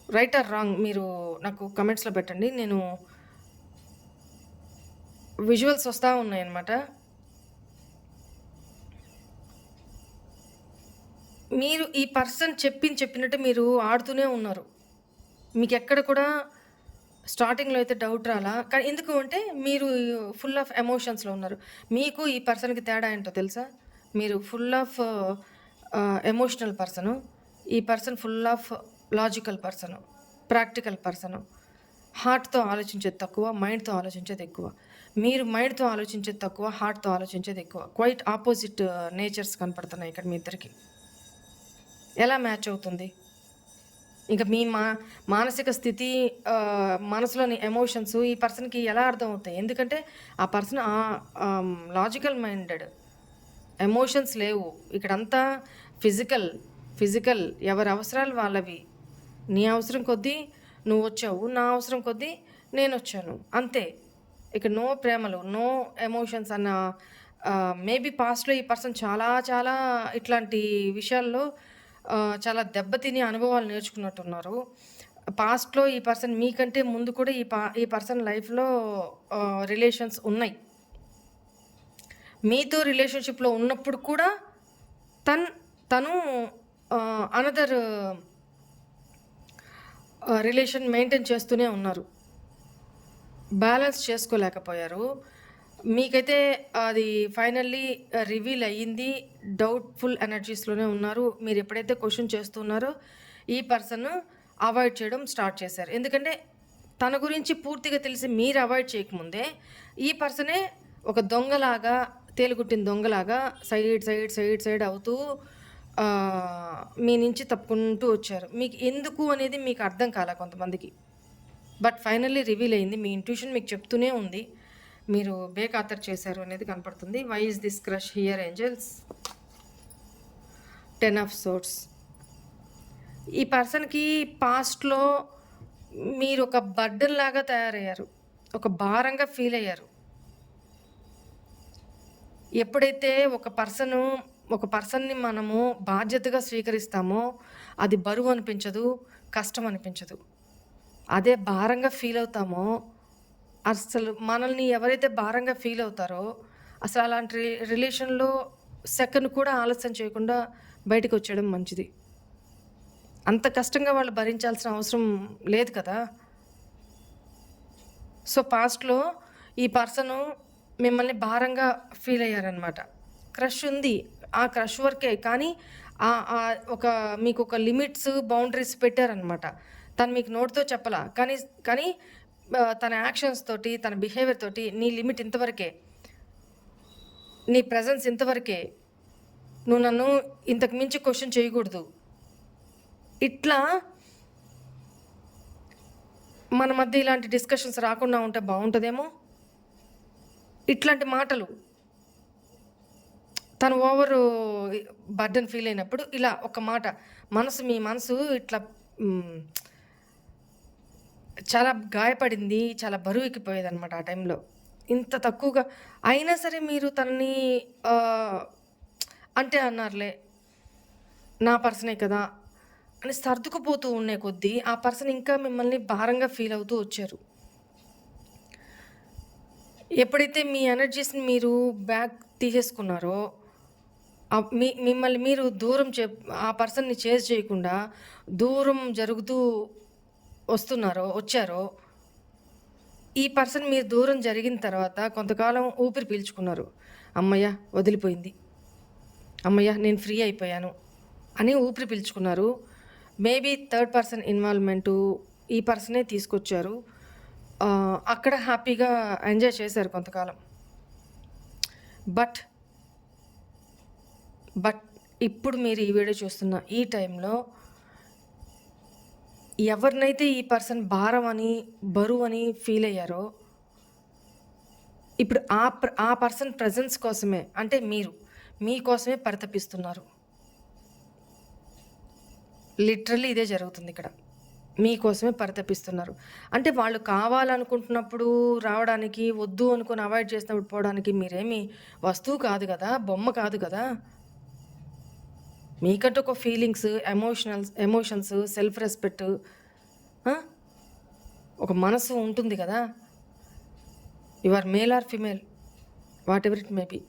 రైట్ ఆర్ రాంగ్ మీరు నాకు కామెంట్స్‌లో పెట్టండి. నేను విజువల్స్ వస్తా ఉన్నాయన్నమాట. మీరు ఈ పర్సన్ చెప్పినట్టు మీరు ఆడుతూనే ఉన్నారు. మీకెక్కడ కూడా స్టార్టింగ్‌లో అయితే డౌట్ రాలా. కానీ ఎందుకు అంటే మీరు ఫుల్ ఆఫ్ ఎమోషన్స్‌లో ఉన్నారు. మీకు ఈ పర్సన్‌కి తేడా ఏంటో తెలుసా? మీరు ఫుల్ ఆఫ్ ఎమోషనల్ పర్సను. ఈ person full of logical person. Practical person. హార్ట్‌తో ఆలోచించేది తక్కువ. మైండ్‌తో ఆలోచించేది ఎక్కువ. మీరు మైండ్‌తో ఆలోచించేది తక్కువ. హార్ట్‌తో ఆలోచించేది ఎక్కువ. క్వైట్ ఆపోజిట్ నేచర్స్ కనపడుతున్నాయి ఇక్కడ మీ ఇద్దరికి. ఎలా మ్యాచ్ అవుతుంది? ఇంక మీ మానసిక స్థితి, మనసులోని ఎమోషన్స్ ఈ పర్సన్‌కి ఎలా అర్థమవుతాయి? ఎందుకంటే ఆ పర్సన్ లాజికల్ మైండెడ్. ఎమోషన్స్ లేవు. ఇక్కడంతా ఫిజికల్ ఎవరి అవసరాలు వాళ్ళవి. నీ అవసరం కొద్దీ నువ్వొచ్చావు. నా అవసరం కొద్దీ నేనొచ్చాను. అంతే. ఇక నో ప్రేమలు, నో ఎమోషన్స్ అన్న మేబీ పాస్ట్‌లో ఈ పర్సన్ చాలా ఇట్లాంటి విషయాల్లో చాలా దెబ్బతిని అనుభవాలు నేర్చుకున్నట్టున్నారు. పాస్ట్‌లో ఈ పర్సన్ మీకంటే ముందు కూడా ఈ పర్సన్ లైఫ్‌లో రిలేషన్స్ ఉన్నాయి. మీతో రిలేషన్‌షిప్‌లో ఉన్నప్పుడు కూడా తను అనదర్ రిలేషన్ మెయింటైన్ చేస్తూనే ఉన్నారు. బ్యాలెన్స్ చేసుకోలేకపోయారు. మీకైతే అది ఫైనల్లీ రివీల్ అయ్యింది. డౌట్‌ఫుల్ ఎనర్జీస్‌లోనే ఉన్నారు. మీరు ఎప్పుడైతే క్వెషన్ చేస్తున్నారో ఈ పర్సన్ అవాయిడ్ చేయడం స్టార్ట్ చేశారు. ఎందుకంటే తన గురించి పూర్తిగా తెలిసి మీరు అవాయిడ్ చేయకముందే ఈ పర్సనే ఒక దొంగలాగా, తేలుగుట్టిన దొంగలాగా సైడ్ అవుతూ మీ నుంచి తప్పుకుంటూ వచ్చారు. మీకు ఎందుకు అనేది మీకు అర్థం కాలా కొంతమందికి. బట్ ఫైనల్లీ రివీల్ అయింది. మీ ఇంట్యూషన్ మీకు చెప్తూనే ఉంది. మీరు బేఖాతరు చేశారు అనేది కనపడుతుంది. Why is this crush here angels? 10 of swords. ఈ పర్సన్‌కి పాస్ట్‌లో మీరు ఒక బర్డెన్ లాగా తయారయ్యారు. ఒక భారంగా ఫీల్ అయ్యారు. ఎప్పుడైతే ఒక పర్సన్‌ని మనము బాధ్యతగా స్వీకరిస్తామో అది బరువు అనిపించదు, కష్టం అనిపించదు. అదే భారంగా ఫీల్ అవుతామో, అసలు మనల్ని ఎవరైతే భారంగా ఫీల్ అవుతారో అసలు అలాంటి రిలేషన్‌లో సెకను కూడా ఆలస్యం చేయకుండా బయటికొచ్చేయడం మంచిది. అంత కష్టంగా వాళ్ళు భరించాల్సిన అవసరం లేదు కదా! సో, పాస్ట్‌లో ఈ పర్సను మిమ్మల్ని భారంగా ఫీల్ అయ్యారనమాట. క్రష్ ఉంది. ఆ క్రష్ వరకే. కానీ ఒక మీకొక లిమిట్స్, బౌండరీస్ పెట్టారనమాట. తను మీకు నోటితో చెప్పలా. కానీ తన యాక్షన్స్ తోటి, తన బిహేవియర్ తోటి నీ లిమిట్ ఇంతవరకే. నీ ప్రెజెన్స్ ఇంతవరకే. నువ్వు నన్ను ఇంతకు మించి క్వెషన్ చేయకూడదు. ఇట్లా మన మధ్య ఇలాంటి డిస్కషన్స్ రాకుండా ఉంటే బావుంటదేమో! ఇట్లాంటి మాటలు. తను ఓవరు బర్డెన్ ఫీల్ అయినప్పుడు ఇలా ఒక మాట మీ మనసు ఇట్లా చాలా గాయపడింది. చాలా బరువెక్కిపోయేదనమాట ఆ టైంలో. ఇంత తక్కువగా అయినా సరే మీరు తనని అంటే అన్నారులే. నా పర్సనే కదా! అని సర్దుకుపోతూ ఉండే కొద్దీ ఆ పర్సన్ ఇంకా మిమ్మల్ని భారంగా ఫీల్ అవుతూ వచ్చారు. ఎప్పుడైతే మీ ఎనర్జీస్‌ని మీరు బ్యాక్ తీసేసుకున్నారో, మిమ్మల్ని మీరు ఆ పర్సన్‌ని చేజ్ చేయకుండా దూరం జరుగుతూ వచ్చారో, ఈ పర్సన్ మీరు దూరం జరిగిన తర్వాత కొంతకాలం ఊపిరి పీల్చుకున్నారు. హమ్మయ్య! వదిలిపోయింది. హమ్మయ్య! నేను ఫ్రీ అయిపోయాను అని ఊపిరి పీల్చుకున్నారు. మేబీ థర్డ్ పర్సన్ ఇన్వాల్వ్‌మెంటు ఈ పర్సనే తీసుకొచ్చారు. అక్కడ హ్యాపీగా ఎంజాయ్ చేశారు కొంతకాలం. బట్ ఇప్పుడు మీరు ఈ వీడియో చూస్తున్న ఈ టైంలో ఎవరినైతే ఈ పర్సన్ భారం అని, బరువని ఫీల్ అయ్యారో, ఇప్పుడు ఆ పర్సన్ ప్రెజెన్స్ కోసమే, అంటే మీకోసమే పరితపిస్తున్నారు. లిటరల్లీ ఇదే జరుగుతుంది ఇక్కడ. మీకోసమే పరితపిస్తున్నారు. అంటే వాళ్ళు కావాలనుకుంటున్నప్పుడు రావడానికి, వద్దు అనుకుని అవాయిడ్ చేసినప్పుడు పోవడానికి మీరేమి వస్తువు కాదు కదా, బొమ్మ కాదు కదా. మీకంటూ ఒక ఫీలింగ్స్, ఎమోషన్స్, సెల్ఫ్ రెస్పెక్ట్, ఒక మనసు ఉంటుంది కదా. You are male or female, whatever it may be,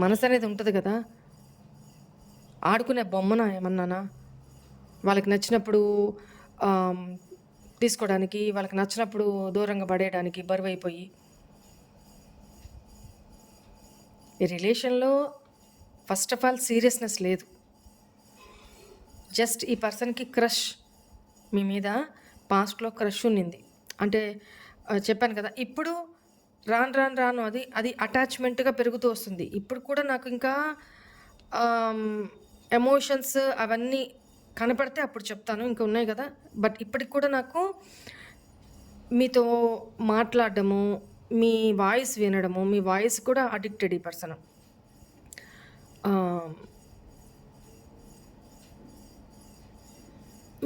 మనసు అనేది ఉంటుంది కదా. ఆడుకునే బొమ్మనా ఏమన్నానా? వాళ్ళకి నచ్చినప్పుడు తీసుకోవడానికి, వాళ్ళకి నచ్చినప్పుడు దూరంగా పడేయడానికి బరువైపోయి. ఈ రిలేషన్లో ఫస్ట్ ఆఫ్ ఆల్ సీరియస్నెస్ లేదు. జస్ట్ ఈ పర్సన్కి క్రష్, మీ మీద పాస్ట్లో క్రష్ ఉన్నింది. అంటే చెప్పాను కదా, ఇప్పుడు రాను అది అటాచ్మెంట్గా పెరుగుతూ వస్తుంది. ఇప్పుడు కూడా నాకు ఇంకా ఎమోషన్స్ అవన్నీ కనపడితే అప్పుడు చెప్తాను, ఇంకా ఉన్నాయి కదా. బట్ ఇప్పటికి కూడా నాకు మీతో మాట్లాడడము, మీ వాయిస్ వినడము, మీ వాయిస్ కూడా అడిక్టెడ్ ఈ పర్సన్.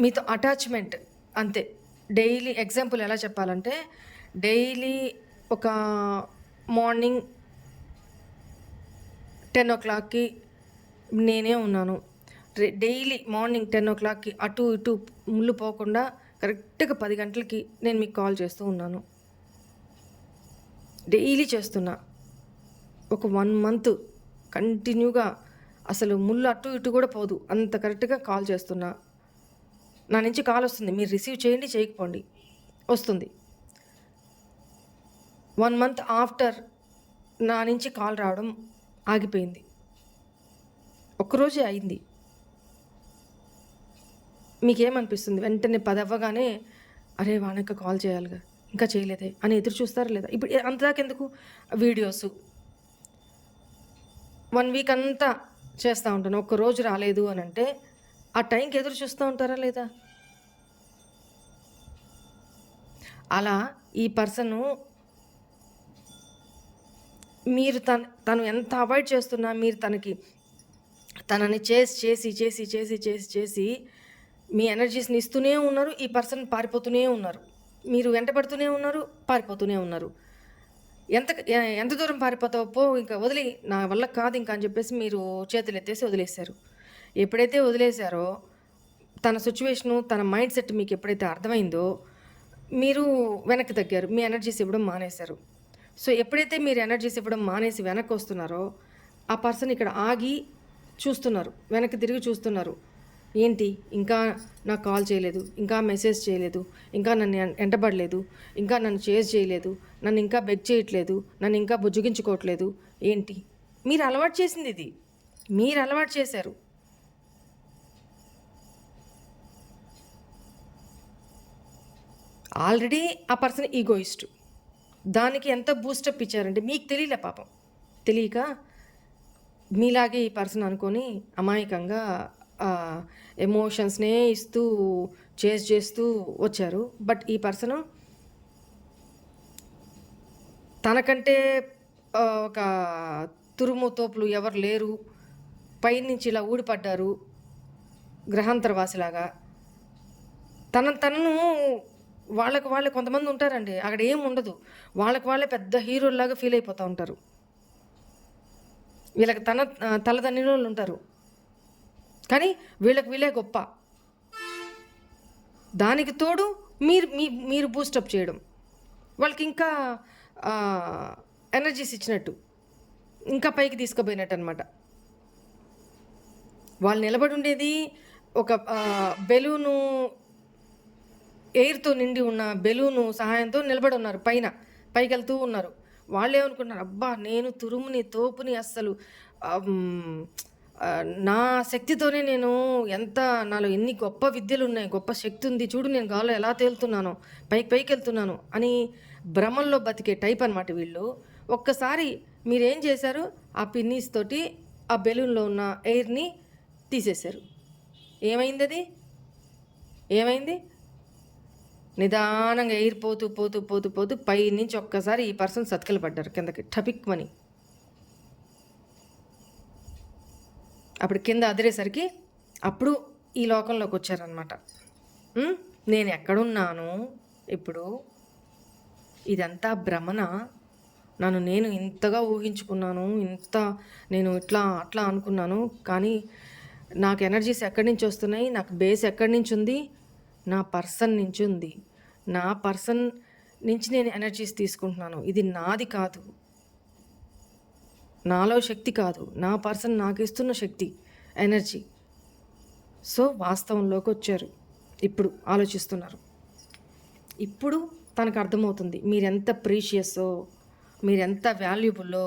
మీతో అటాచ్మెంట్ అంతే. డైలీ ఎగ్జాంపుల్ ఎలా చెప్పాలంటే, డైలీ ఒక మార్నింగ్ 10 o'clockకి నేనే ఉన్నాను. డైలీ మార్నింగ్ 10 o'clockకి అటు ఇటు ముళ్ళు పోకుండా కరెక్ట్గా 10 గంటలకి నేను మీకు కాల్ చేస్తూ ఉన్నాను. డైలీ చేస్తున్నా. ఒక 1 month కంటిన్యూగా అసలు ముళ్ళు అటు ఇటు కూడా పోదు, అంత కరెక్ట్గా కాల్ చేస్తున్నా. నా నుంచి కాల్ వస్తుంది, మీరు రిసీవ్ చేయండి, చేయకపోండి, వస్తుంది. 1 month ఆఫ్టర్ నా నుంచి కాల్ రావడం ఆగిపోయింది. ఒక్కరోజే అయింది. మీకేమనిపిస్తుంది? వెంటనే 10 అవ్వగానే అరే వానక్క కాల్ చేయాలిగా, ఇంకా చేయలేదే అని ఎదురు చూస్తారా లేదా? ఇప్పుడు అంతదాకెందుకు వీడియోసు 1 week అంతా చేస్తూ ఉంటాను, ఒక్కరోజు రాలేదు అని అంటే ఆ టైంకి ఎదురు చూస్తూ ఉంటారా లేదా? అలా ఈ పర్సను మీరు తను ఎంత అవాయిడ్ చేస్తున్నా, మీరు తనని చేసి మీ ఎనర్జీస్ని ఇస్తూనే ఉన్నారు. ఈ పర్సన్ పారిపోతూనే ఉన్నారు. మీరు వెంటబడుతూనే ఉన్నారు, పారిపోతూనే ఉన్నారు. ఎంత దూరం పారిపోతావో పో, ఇంకా వదిలి, నా వల్ల కాదు ఇంకా అని చెప్పేసి మీరు చేతులు ఎత్తేసి వదిలేశారు. ఎప్పుడైతే వదిలేశారో, తన సిచ్యువేషను, తన మైండ్ సెట్ మీకు ఎప్పుడైతే అర్థమైందో, మీరు వెనక్కి తగ్గారు, మీ ఎనర్జీస్ ఇవ్వడం మానేశారు. సో ఎప్పుడైతే మీరు ఎనర్జీస్ ఇవ్వడం మానేసి వెనక్కి వస్తున్నారో, ఆ పర్సన్ ఇక్కడ ఆగి చూస్తున్నారు, వెనక్కి తిరిగి చూస్తున్నారు. ఏంటి, ఇంకా నాకు కాల్ చేయలేదు, ఇంకా మెసేజ్ చేయలేదు, ఇంకా నన్ను ఎంటబడలేదు, ఇంకా నన్ను చేజ్ చేయలేదు, నన్ను ఇంకా బెగ్ చేయట్లేదు, నన్ను ఇంకా బుజ్జగించుకోవట్లేదు. ఏంటి? మీరు అలవాటు చేసింది ఇది, మీరు అలవాటు చేశారు. ఆల్రెడీ ఆ పర్సన్ ఈగోయిస్ట్. దానికి ఎంత బూస్టప్ ఇచ్చారంటే మీకు తెలియలే, పాపం తెలియక మీలాగే ఈ పర్సన్ అనుకొని అమాయకంగా ఎమోషన్స్నే ఇస్తూ చేస్తూ వచ్చారు. బట్ ఈ పర్సను తనకంటే ఒక తురుము తోపులు ఎవరు లేరు, పైనుంచి ఇలా ఊడిపడ్డారు గ్రహాంతరవాసిలాగా. తనను వాళ్ళకు కొంతమంది ఉంటారండి, అక్కడ ఏం ఉండదు, వాళ్ళే పెద్ద హీరోల్లాగా ఫీల్ అయిపోతూ ఉంటారు. వీళ్ళకి తలదన్నిన వాళ్ళు ఉంటారు, కానీ వీళ్ళే గొప్ప. దానికి తోడు మీరు బూస్టప్ చేయడం, వాళ్ళకి ఇంకా ఎనర్జీస్ ఇచ్చినట్టు, ఇంకా పైకి తీసుకుపోయినట్టు అనమాట. వాళ్ళు నిలబడి ఉండేది ఒక బెలూను, ఎయిర్తో నిండి ఉన్న బెలూను సహాయంతో నిలబడి ఉన్నారు, పైకి వెళ్తూ ఉన్నారు. వాళ్ళే అనుకున్నారు, అబ్బా నేను తురుముని తోపుని, అస్సలు నా శక్తితోనే నేను నాలో ఎన్ని గొప్ప విద్యలు ఉన్నాయి, గొప్ప శక్తి ఉంది, చూడు నేను గాల్లో ఎలా తేలుతున్నానో, పైకి వెళ్తున్నాను అని భ్రమంలో బతికే టైప్ అనమాట వీళ్ళు. ఒక్కసారి మీరేం చేశారు, ఆ పిన్నీస్ తోటి ఆ బెలూన్లో ఉన్న ఎయిర్ని తీసేశారు. ఏమైంది అది? ఏమైంది? నిదానంగా ఎయిర్ పోతూ పోతూ పోతూ పోతూ పై నుంచి ఒక్కసారి ఈ పర్సన్ సతికిల పడ్డారు కిందకి టపిక్ మని. అప్పుడు కింద అదిరేసరికి అప్పుడు ఈ లోకంలోకి వచ్చారనమాట. నేను ఎక్కడున్నాను ఇప్పుడు? ఇదంతా భ్రమణ? నన్ను నేను ఇంతగా ఊహించుకున్నాను, నేను ఇట్లా అట్లా అనుకున్నాను, కానీ నాకు ఎనర్జీస్ ఎక్కడి నుంచి వస్తున్నాయి, నాకు బేస్ ఎక్కడి నుంచి ఉంది? నా పర్సన్ నుంచి ఉంది. నా పర్సన్ నుంచి నేను ఎనర్జీస్ తీసుకుంటున్నాను. ఇది నాది కాదు, నాలో శక్తి కాదు, నా పర్సన్ నాకు ఇస్తున్న శక్తి, ఎనర్జీ. సో వాస్తవంలోకి వచ్చారు. ఇప్పుడు ఆలోచిస్తున్నారు. ఇప్పుడు తనకు అర్థమవుతుంది మీరెంత ప్రీషియస్సో, మీరెంత వాల్యుబుల్లో,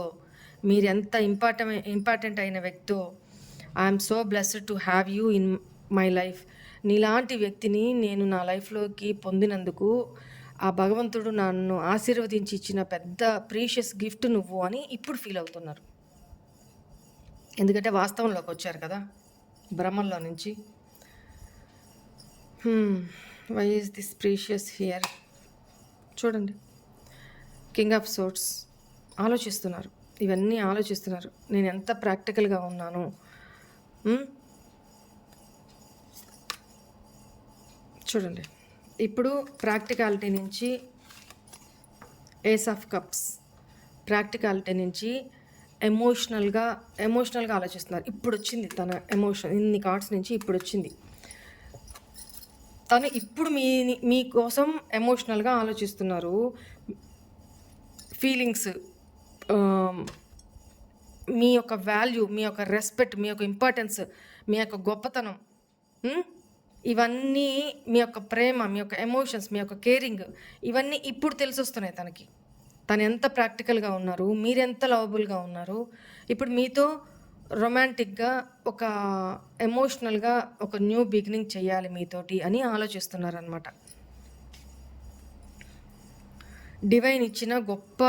మీరెంత ఇంపార్టెంట్ అయిన వ్యక్తో. I'm so blessed to have you in my life. నీలాంటి వ్యక్తిని నేను నా లైఫ్లోకి పొందినందుకు ఆ భగవంతుడు నన్ను ఆశీర్వదించి ఇచ్చిన పెద్ద ప్రీషియస్ గిఫ్ట్ నువ్వు అని ఇప్పుడు ఫీల్ అవుతున్నారు. ఎందుకంటే వాస్తవంలోకి వచ్చారు కదా, భ్రమంలో నుంచి. Why is this precious here? చూడండి, కింగ్ ఆఫ్ సోర్ట్స్ ఆలోచిస్తున్నారు, ఇవన్నీ ఆలోచిస్తున్నారు. నేను ఎంత ప్రాక్టికల్గా ఉన్నాను. చూడండి, ఇప్పుడు ప్రాక్టికాలిటీ నుంచి ఏస్ ఆఫ్ కప్స్, ప్రాక్టికాలిటీ నుంచి ఎమోషనల్గా ఆలోచిస్తున్నారు. ఇప్పుడు వచ్చింది తన ఎమోషన్, ఇన్ని కార్డ్స్ నుంచి ఇప్పుడు వచ్చింది. తను ఇప్పుడు మీకోసం ఎమోషనల్గా ఆలోచిస్తున్నారు. ఫీలింగ్స్, మీ యొక్క వాల్యూ, మీ యొక్క రెస్పెక్ట్, మీ యొక్క ఇంపార్టెన్స్, మీ యొక్క గొప్పతనం, ఇవన్నీ, మీ యొక్క ప్రేమ, మీ యొక్క ఎమోషన్స్, మీ యొక్క కేరింగ్, ఇవన్నీ ఇప్పుడు తెలిసొస్తున్నాయి తనకి. తను ఎంత ప్రాక్టికల్గా ఉన్నారు, మీరెంత లవబుల్గా ఉన్నారు. ఇప్పుడు మీతో రొమాంటిక్గా, ఒక ఎమోషనల్గా ఒక న్యూ బిగినింగ్ చేయాలి మీతోటి అని ఆలోచిస్తున్నారనమాట. డివైన్ ఇచ్చిన గొప్ప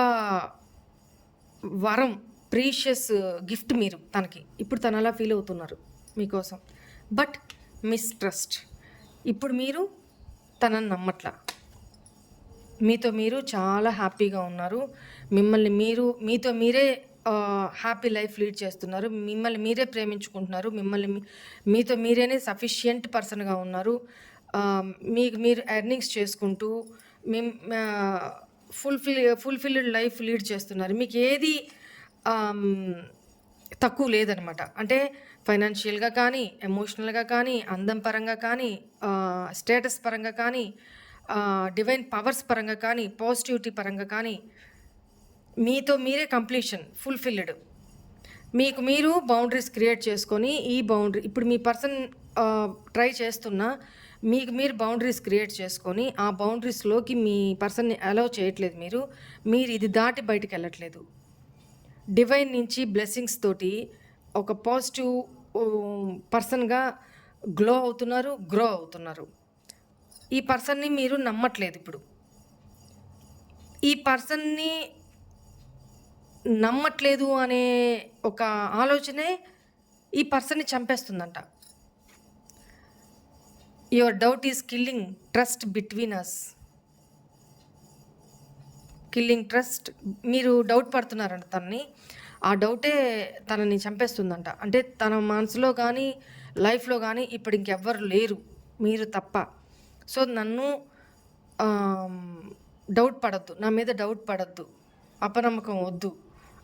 వరం, ప్రీషియస్ గిఫ్ట్ మీరు తనకి. ఇప్పుడు తను అలా ఫీల్ అవుతున్నారు మీకోసం. But mistrust. ఇప్పుడు మీరు తనని నమ్మట్లా. మీతో మీరు చాలా హ్యాపీగా ఉన్నారు. మీతో మీరే హ్యాపీ లైఫ్ లీడ్ చేస్తున్నారు. మిమ్మల్ని మీరే ప్రేమించుకుంటున్నారు. మీతో మీరేనే సఫిషియంట్ పర్సన్గా ఉన్నారు. మీకు మీరు ఎర్నింగ్స్ చేసుకుంటూ ఫుల్ఫిల్డ్ లైఫ్ లీడ్ చేస్తున్నారు. మీకు ఏది తక్కువ లేదనమాట. అంటే ఫైనాన్షియల్గా కానీ, ఎమోషనల్గా కానీ, అందం పరంగా కానీ, స్టేటస్ పరంగా కానీ, డివైన్ పవర్స్ పరంగా కానీ, పాజిటివిటీ పరంగా కానీ, మీతో మీరే కంప్లీషన్, ఫుల్ఫిల్డ్. మీకు మీరు బౌండరీస్ క్రియేట్ చేసుకొని, ఈ బౌండరీ ఇప్పుడు మీ పర్సన్ ట్రై చేస్తున్నా, మీకు మీరు బౌండరీస్ క్రియేట్ చేసుకొని, ఆ బౌండరీస్లోకి మీ పర్సన్ని అలౌ చేయట్లేదు. మీరు ఇది దాటి బయటికి వెళ్ళట్లేదు. డివైన్ నుంచి బ్లెస్సింగ్స్ తోటి ఒక పాజిటివ్ పర్సన్గా గ్లో అవుతున్నారు. ఈ పర్సన్ని మీరు నమ్మట్లేదు. ఇప్పుడు ఈ పర్సన్ని నమ్మట్లేదు అనే ఒక ఆలోచనే ఈ పర్సన్ని చంపేస్తుందంట. Your doubt is killing trust between us. Killing trust. మీరు డౌట్ పడుతున్నారంట తనని. ఆ డౌటే తనని చంపేస్తుందంట. అంటే తన మనసులో కానీ, లైఫ్లో కానీ ఇప్పుడు ఇంకెవ్వరు లేరు, మీరు తప్ప. సో నన్ను డౌట్ పడద్దు, నా మీద డౌట్ పడద్దు, అపనమ్మకం వద్దు,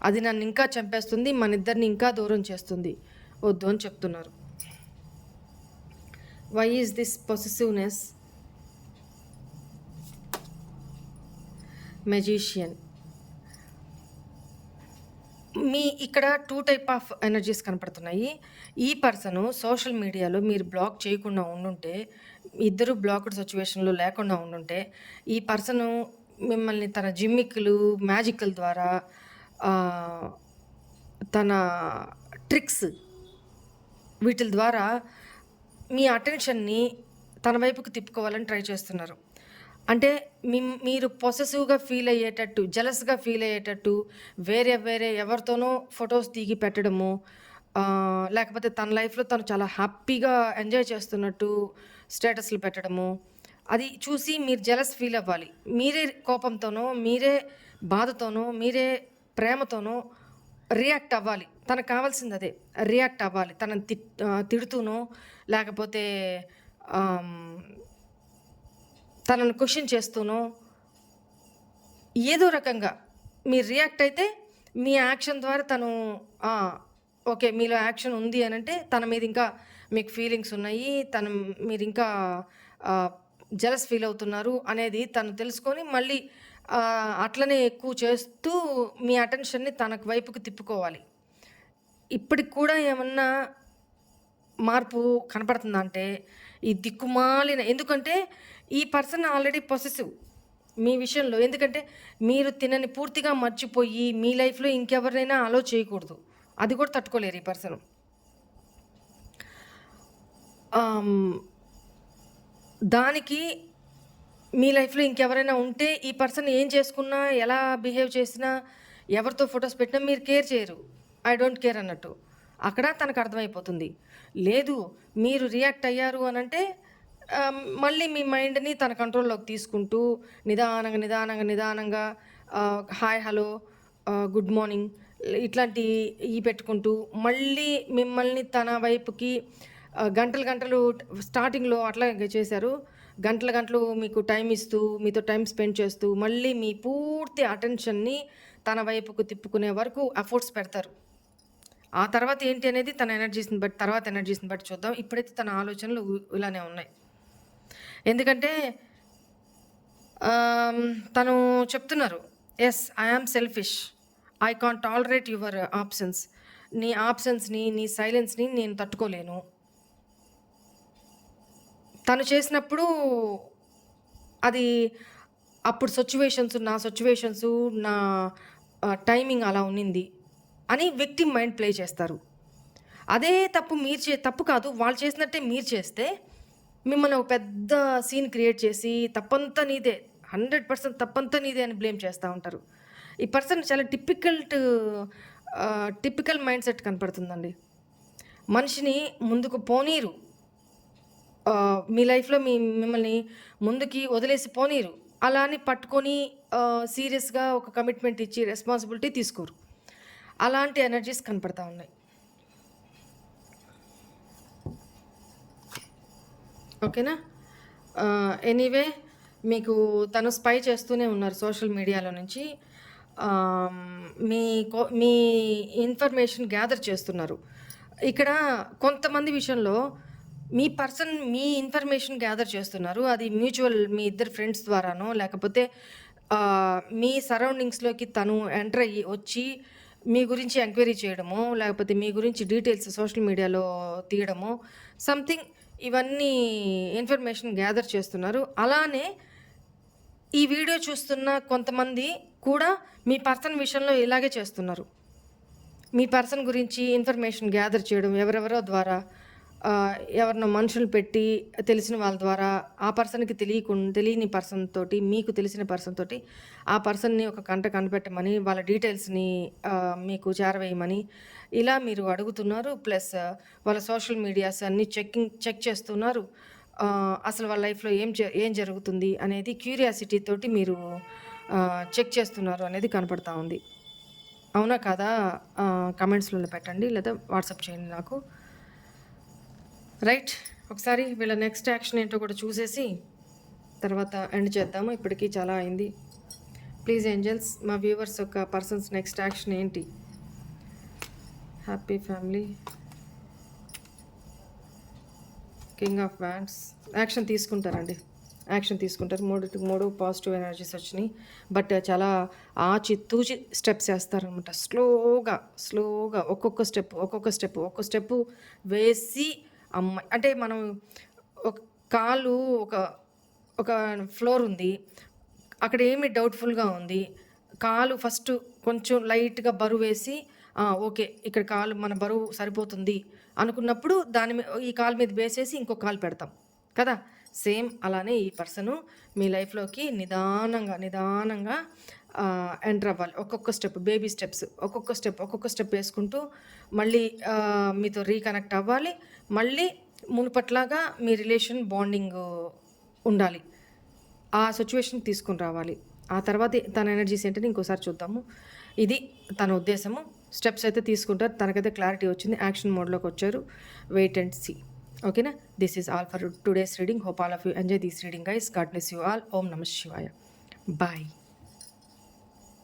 అది నన్ను ఇంకా చంపేస్తుంది, మన ఇద్దరిని ఇంకా దూరం చేస్తుంది, వద్దు అని చెప్తున్నారు. Why is this possessiveness? Magician. మీ ఇక్కడ 2 టైప్ ఆఫ్ ఎనర్జీస్ కనపడుతున్నాయి. ఈ పర్సను సోషల్ మీడియాలో మీరు బ్లాక్ చేయకుండా ఉండుంటే, ఇద్దరు బ్లాక్డ్ సిచ్యువేషన్లో లేకుండా ఉండుంటే, ఈ పర్సను మిమ్మల్ని తన జిమ్మిక్లు, మ్యాజిక్ల ద్వారా, తన ట్రిక్స్, వీటి ద్వారా మీ అటెన్షన్ని తన వైపుకు తిప్పుకోవాలని ట్రై చేస్తున్నారు. అంటే మీరు పొసెసివ్గా ఫీల్ అయ్యేటట్టు, జెలస్గా ఫీల్ అయ్యేటట్టు వేరే ఎవరితోనో ఫొటోస్ దిగి పెట్టడము, లేకపోతే తన లైఫ్లో తను చాలా హ్యాపీగా ఎంజాయ్ చేస్తున్నట్టు స్టేటస్లు పెట్టడము, అది చూసి మీరు జెలస్ ఫీల్ అవ్వాలి. మీరే కోపంతోనో, మీరే బాధతోనో, మీరే ప్రేమతోనో రియాక్ట్ అవ్వాలి. తనకు కావాల్సింది అదే, రియాక్ట్ అవ్వాలి. తనని తిడుతూనో, లేకపోతే తనను క్వశ్చన్ చేస్తూనో, ఏదో రకంగా మీరు రియాక్ట్ అయితే మీ యాక్షన్ ద్వారా తను ఓకే మీలో యాక్షన్ ఉంది అని అంటే తన మీద ఇంకా మీకు ఫీలింగ్స్ ఉన్నాయి, మీరు ఇంకా జెలస్ ఫీల్ అవుతున్నారు అనేది తను తెలుసుకొని మళ్ళీ అట్లనే ఎక్కువ చేస్తూ మీ అటెన్షన్ని తనకు వైపుకు తిప్పుకోవాలి. ఇప్పటికి కూడా ఏమన్నా మార్పు కనపడుతుందంటే ఈ దిక్కుమాలిన, ఎందుకంటే ఈ పర్సన్ ఆల్రెడీ పొసెసివ్ మీ విషయంలో. ఎందుకంటే మీరు తినని పూర్తిగా మర్చిపోయి మీ లైఫ్లో ఇంకెవరినైనా అలో చేయకూడదు, అది కూడా తట్టుకోలేరు ఈ పర్సన్. దానికి మీ లైఫ్లో ఇంకెవరైనా ఉంటే ఈ పర్సన్ ఏం చేసుకున్నా, ఎలా బిహేవ్ చేసినా, ఎవరితో ఫొటోస్ పెట్టినా మీరు కేర్ చేయరు, ఐ డోంట్ కేర్ అన్నట్టు. అక్కడ తనకు అర్థమైపోతుంది. లేదు మీరు రియాక్ట్ అయ్యారు అని అంటే మళ్ళీ మీ మైండ్ని తన కంట్రోల్లోకి తీసుకుంటూ నిదానంగా హాయ్ హలో గుడ్ మార్నింగ్ ఇట్లాంటి పెట్టుకుంటూ మళ్ళీ మిమ్మల్ని తన వైపుకి గంటలు స్టార్టింగ్లో అట్లా చేశారు. గంటలు మీకు టైం ఇస్తూ, మీతో టైం స్పెండ్ చేస్తూ, మళ్ళీ మీ పూర్తి అటెన్షన్ని తన వైపుకు తిప్పుకునే వరకు ఎఫర్ట్స్ పెడతారు. ఆ తర్వాత ఏంటి అనేది తన ఎనర్జీస్ని బట్టి చూద్దాం. ఇప్పుడైతే తన ఆలోచనలు ఇలానే ఉన్నాయి. ఎందుకంటే తను చెప్తున్నారు, yes I am selfish, I can't tolerate your options. నీ ఆప్షన్స్ని, నీ సైలెన్స్ని నేను తట్టుకోలేను. తను చేసినప్పుడు అది అప్పుడు నా సిచ్యువేషన్స్ నా టైమింగ్ అలా ఉన్నింది అని విక్టిమ్ మైండ్ ప్లే చేస్తారు. అదే తప్పు తప్పు కాదు, వాళ్ళు చేసినట్టే మీరు చేస్తే మిమ్మల్ని ఒక పెద్ద సీన్ క్రియేట్ చేసి తప్పంతా నీదే, 100% తప్పంతా నీదే అని బ్లేమ్ చేస్తూ ఉంటారు. ఈ పర్సన్ చాలా టిపికల్ మైండ్ సెట్ కనపడుతుందండి. మనిషిని ముందుకు పోనీరు, మీ లైఫ్లో మిమ్మల్ని ముందుకి వదిలేసి పోనీరు. అలా అని పట్టుకొని సీరియస్గా ఒక కమిట్మెంట్ ఇచ్చి రెస్పాన్సిబిలిటీ తీసుకోరు. అలాంటి ఎనర్జీస్ కనపడతా ఉన్నాయి. ఓకేనా? ఎనీవే మీకు తను స్పై చేస్తూనే ఉన్నారు సోషల్ మీడియాలో నుంచి. మీ ఇన్ఫర్మేషన్ గ్యాదర్ చేస్తున్నారు. ఇక్కడ కొంతమంది విషయంలో మీ పర్సన్ మీ ఇన్ఫర్మేషన్ గ్యాదర్ చేస్తున్నారు. అది మ్యూచువల్ మీ ఇద్దరు ఫ్రెండ్స్ ద్వారానో, లేకపోతే మీ సరౌండింగ్స్లోకి తను ఎంటర్ అయ్యి వచ్చి మీ గురించి ఎంక్వైరీ చేయడమో, లేకపోతే మీ గురించి డీటెయిల్స్ సోషల్ మీడియాలో తీయడమో, సంథింగ్ ఇవన్నీ ఇన్ఫర్మేషన్ గ్యాదర్ చేస్తున్నారు. అలానే ఈ వీడియో చూస్తున్న కొంతమంది కూడా మీ పర్సన్ విషయంలో ఇలాగే చేస్తున్నారు. మీ పర్సన్ గురించి ఇన్ఫర్మేషన్ గ్యాదర్ చేయడం ఎవరెవరో ద్వారా, ఎవరినో మనుషులు పెట్టి తెలిసిన వాళ్ళ ద్వారా, ఆ పర్సన్కి తెలియని పర్సన్ తోటి, మీకు తెలిసిన పర్సన్ తోటి ఆ పర్సన్ని ఒక కనిపెట్టమని, వాళ్ళ డీటెయిల్స్ని మీకు చేరవేయమని ఇలా మీరు అడుగుతున్నారు. ప్లస్ వాళ్ళ సోషల్ మీడియాస్ అన్నీ చెక్ చేస్తున్నారు. అసలు వాళ్ళ లైఫ్లో ఏం జరుగుతుంది అనేది క్యూరియాసిటీ తోటి మీరు చెక్ చేస్తున్నారు అనేది కనపడతా ఉంది. అవునా కాదా? కమెంట్స్లో పెట్టండి, లేదా వాట్సాప్ చేయండి నాకు. రైట్, ఒకసారి వీళ్ళ నెక్స్ట్ యాక్షన్ ఏంటో కూడా చూసేసి తర్వాత ఎండ్ చేద్దాము. ఇప్పటికీ చాలా అయింది. ప్లీజ్ ఏంజల్స్, మా వ్యూవర్స్ యొక్క పర్సన్స్ నెక్స్ట్ యాక్షన్ ఏంటి? Happy family, king of wands. Action తీసుకుంటారండి, యాక్షన్ తీసుకుంటారు. 3 పాజిటివ్ ఎనర్జీస్ వచ్చినాయి. బట్ చాలా తూచి స్టెప్స్ వేస్తారనమాట. స్లోగా ఒక్కొక్క స్టెప్ వేసి అమ్మాయి అంటే మనం ఒక కాలు ఒక ఫ్లోర్ ఉంది, అక్కడ ఏమి డౌట్ఫుల్గా ఉంది, కాలు ఫస్ట్ కొంచెం లైట్గా బరువు వేసి ఓకే ఇక్కడ కాలు మన బరువు సరిపోతుంది అనుకున్నప్పుడు ఈ కాలు మీద వేసేసి ఇంకో కాలు పెడతాం కదా. సేమ్ అలానే ఈ పర్సను మీ లైఫ్లోకి నిదానంగా ఎంటర్ అవ్వాలి. ఒక్కొక్క స్టెప్, బేబీ స్టెప్స్, ఒక్కొక్క స్టెప్ వేసుకుంటూ మళ్ళీ మీతో రీకనెక్ట్ అవ్వాలి. మళ్ళీ మునుపట్లాగా మీ రిలేషన్ బాండింగ్ ఉండాలి. ఆ సిచ్యువేషన్ తీసుకొని రావాలి. ఆ తర్వాత తన ఎనర్జీస్ ఏంటని ఇంకోసారి చూద్దాము. ఇది తన ఉద్దేశము. స్టెప్స్ అయితే తీసుకుంటారు. తనకైతే క్లారిటీ వచ్చింది. యాక్షన్ మోడ్‌లోకి వచ్చారు. Wait and see. ఓకేనా? This is all for today's reading. Hope all of you enjoy this reading guys. God bless you all. ఓం నమః శివాయ. బాయ్.